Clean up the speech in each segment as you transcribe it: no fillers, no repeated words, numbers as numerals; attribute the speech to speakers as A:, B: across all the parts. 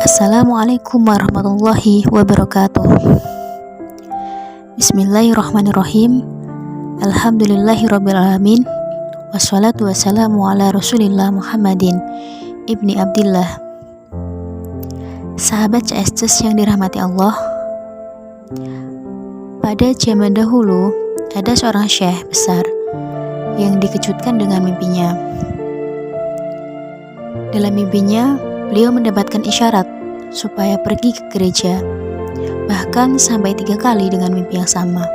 A: Assalamualaikum warahmatullahi wabarakatuh. Bismillahirrahmanirrahim. Alhamdulillahirrabbilalamin. Wassalatu wassalamu ala rasulillah Muhammadin ibni Abdillah. Sahabat CSCS yang dirahmati Allah, pada zaman dahulu ada seorang syekh besar yang dikejutkan dengan mimpinya. Dalam mimpinya, beliau mendapatkan isyarat supaya pergi ke gereja, bahkan sampai 3 kali dengan mimpi yang sama.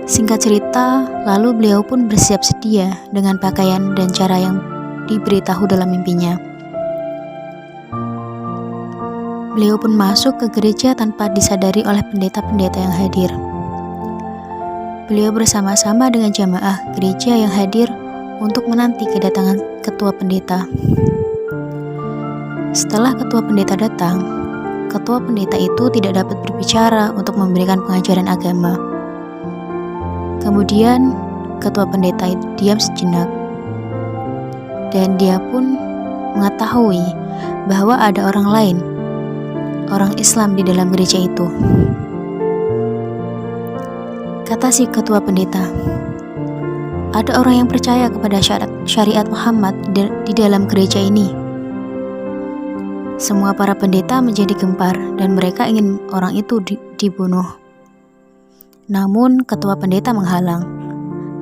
A: Singkat cerita, lalu beliau pun bersiap sedia dengan pakaian dan cara yang diberitahu dalam mimpinya. Beliau pun masuk ke gereja tanpa disadari oleh pendeta-pendeta yang hadir. Beliau bersama-sama dengan jamaah gereja yang hadir untuk menanti kedatangan ketua pendeta. Setelah ketua pendeta datang, ketua pendeta itu tidak dapat berbicara untuk memberikan pengajaran agama. Kemudian, ketua pendeta itu diam sejenak, dan dia pun mengetahui bahwa ada orang lain, orang Islam di dalam gereja itu. Kata si ketua pendeta, ada orang yang percaya kepada syariat Muhammad di dalam gereja ini. Semua para pendeta menjadi gempar dan mereka ingin orang itu dibunuh. Namun ketua pendeta menghalang.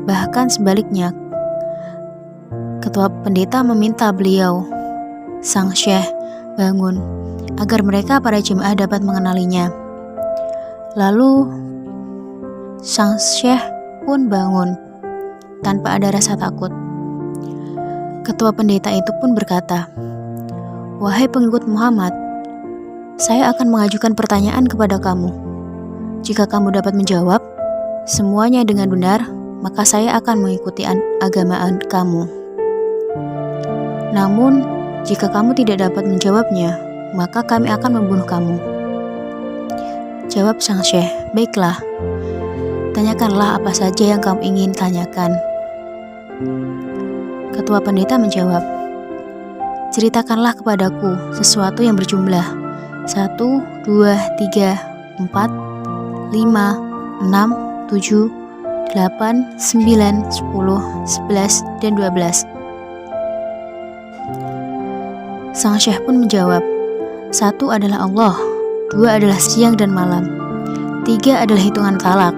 A: Bahkan sebaliknya, ketua pendeta meminta beliau, sang syekh, bangun agar mereka para jemaah dapat mengenalinya. Lalu sang syekh pun bangun tanpa ada rasa takut. Ketua pendeta itu pun berkata, "Wahai pengikut Muhammad, saya akan mengajukan pertanyaan kepada kamu. Jika kamu dapat menjawab semuanya dengan benar, maka saya akan mengikuti agama kamu. Namun, jika kamu tidak dapat menjawabnya, maka kami akan membunuh kamu." Jawab sang syekh, "Baiklah, tanyakanlah apa saja yang kamu ingin tanyakan." Ketua pendeta menjawab, "Ceritakanlah kepadaku sesuatu yang berjumlah 1, 2, 3, 4, 5, 6, 7, 8, 9, 10, 11, dan 12. Sang syekh pun menjawab, 1 adalah Allah, 2 adalah siang dan malam, 3 adalah hitungan talak,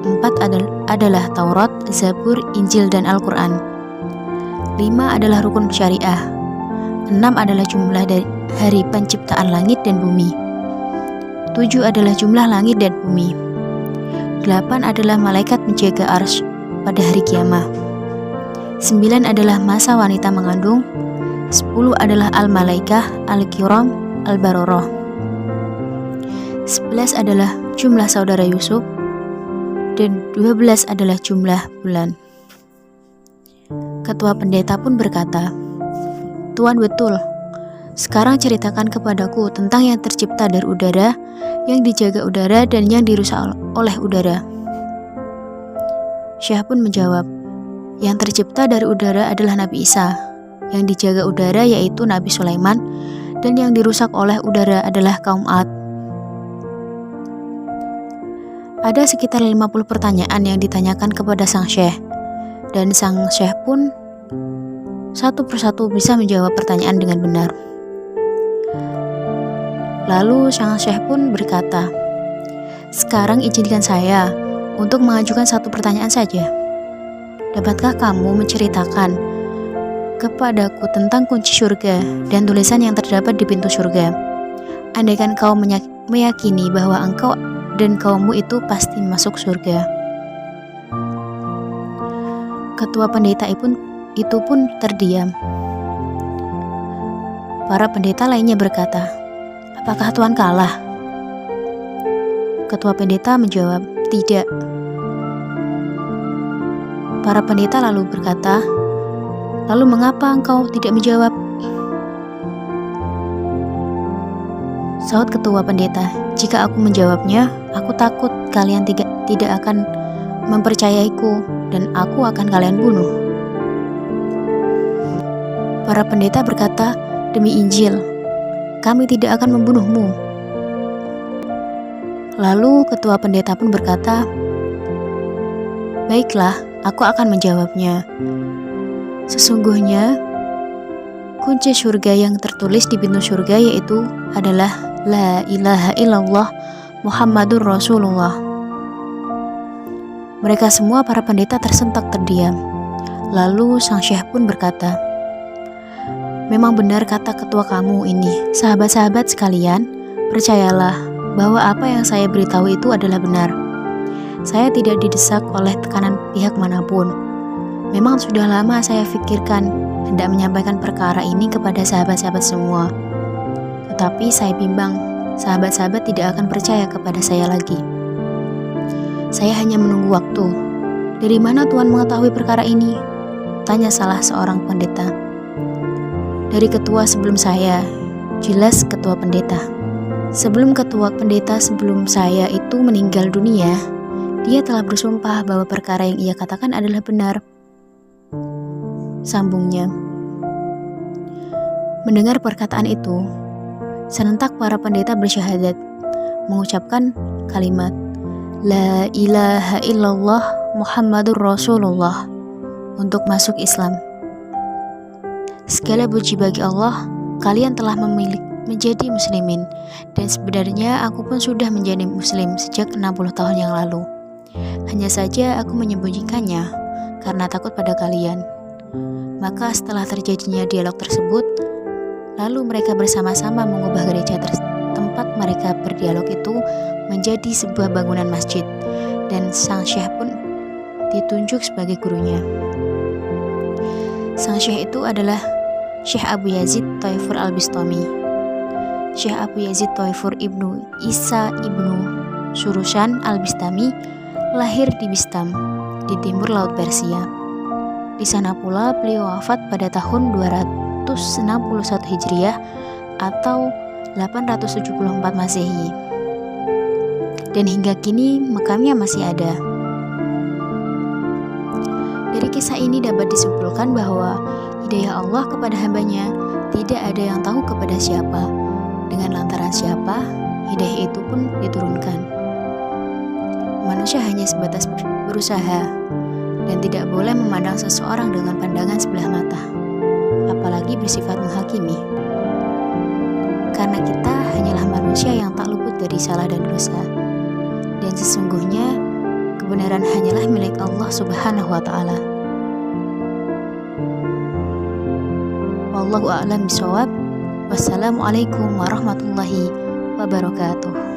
A: 4 adalah Taurat, Zabur, Injil, dan Al-Quran, 5 adalah rukun syariah, 6 adalah jumlah dari hari penciptaan langit dan bumi, 7 adalah jumlah langit dan bumi, 8 adalah malaikat menjaga arsy pada hari kiamah, 9 adalah masa wanita mengandung, 10 adalah al-malaikah, al-kiram, al-baroroh, 11 adalah jumlah saudara Yusuf, dan 12 adalah jumlah bulan." Ketua pendeta pun berkata, "Tuan, betul. Sekarang ceritakan kepadaku tentang yang tercipta dari udara, yang dijaga udara, dan yang dirusak oleh udara." Syekh pun menjawab, "Yang tercipta dari udara adalah Nabi Isa, yang dijaga udara yaitu Nabi Sulaiman, dan yang dirusak oleh udara adalah kaum Ad." Ada sekitar 50 pertanyaan yang ditanyakan kepada sang syekh, dan sang syekh pun satu persatu bisa menjawab pertanyaan dengan benar. Lalu sang syekh pun berkata, "Sekarang izinkan saya untuk mengajukan satu pertanyaan saja. Dapatkah kamu menceritakan kepadaku tentang kunci surga dan tulisan yang terdapat di pintu surga? Andaikan kau meyakini bahwa engkau dan kaummu itu pasti masuk surga." Ketua pendeta itu pun terdiam. Para pendeta lainnya berkata, "Apakah Tuan kalah?" Ketua pendeta menjawab, "Tidak." Para pendeta lalu berkata, "Lalu mengapa engkau tidak menjawab?" Saut ketua pendeta, "Jika aku menjawabnya, aku takut kalian tidak akan mempercayaiku dan aku akan kalian bunuh." Para pendeta berkata, "Demi Injil, kami tidak akan membunuhmu." Lalu ketua pendeta pun berkata, "Baiklah, aku akan menjawabnya. Sesungguhnya kunci surga yang tertulis di pintu surga yaitu adalah La ilaha illallah Muhammadur Rasulullah." Mereka semua para pendeta tersentak terdiam. Lalu sang syekh pun berkata, "Memang benar kata ketua kamu ini. Sahabat-sahabat sekalian, percayalah bahwa apa yang saya beritahu itu adalah benar. Saya tidak didesak oleh tekanan pihak manapun. Memang sudah lama saya pikirkan hendak menyampaikan perkara ini kepada sahabat-sahabat semua. Tetapi saya bimbang, sahabat-sahabat tidak akan percaya kepada saya lagi. Saya hanya menunggu waktu." "Dari mana Tuan mengetahui perkara ini?" tanya salah seorang pendeta. "Dari ketua sebelum saya," jelas ketua pendeta. "Sebelum ketua pendeta sebelum saya itu meninggal dunia, dia telah bersumpah bahwa perkara yang ia katakan adalah benar," sambungnya. Mendengar perkataan itu, serentak para pendeta bersyahadat, mengucapkan kalimat La ilaha illallah Muhammadur Rasulullah untuk masuk Islam. Segala puji bagi Allah, kalian telah memilih menjadi muslimin, dan sebenarnya aku pun sudah menjadi muslim sejak 60 tahun yang lalu. Hanya saja aku menyembunyikannya karena takut pada kalian. Maka setelah terjadinya dialog tersebut, lalu mereka bersama-sama mengubah gereja tempat mereka berdialog itu menjadi sebuah bangunan masjid, dan sang syekh pun ditunjuk sebagai gurunya. Sang syekh itu adalah Syekh Abu Yazid Thaifur Al-Bistami. Syekh Abu Yazid Thaifur ibnu Isa ibnu Surushan Al-Bistami lahir di Bistam, di timur laut Persia. Di sana pula beliau wafat pada tahun 261 Hijriah atau 874 Masehi. Dan hingga kini makamnya masih ada. Dari kisah ini dapat disimpulkan bahwa hidayah Allah kepada hambanya tidak ada yang tahu kepada siapa, dengan lantaran siapa hidayah itu pun diturunkan. Manusia hanya sebatas berusaha dan tidak boleh memandang seseorang dengan pandangan sebelah mata, apalagi bersifat menghakimi. Karena kita hanyalah manusia yang tak luput dari salah dan dosa. Dan sesungguhnya kebenaran hanyalah milik Allah Subhanahu wa Ta'ala. Wallahu a'lam bishawab. Wassalamualaikum warahmatullahi wabarakatuh.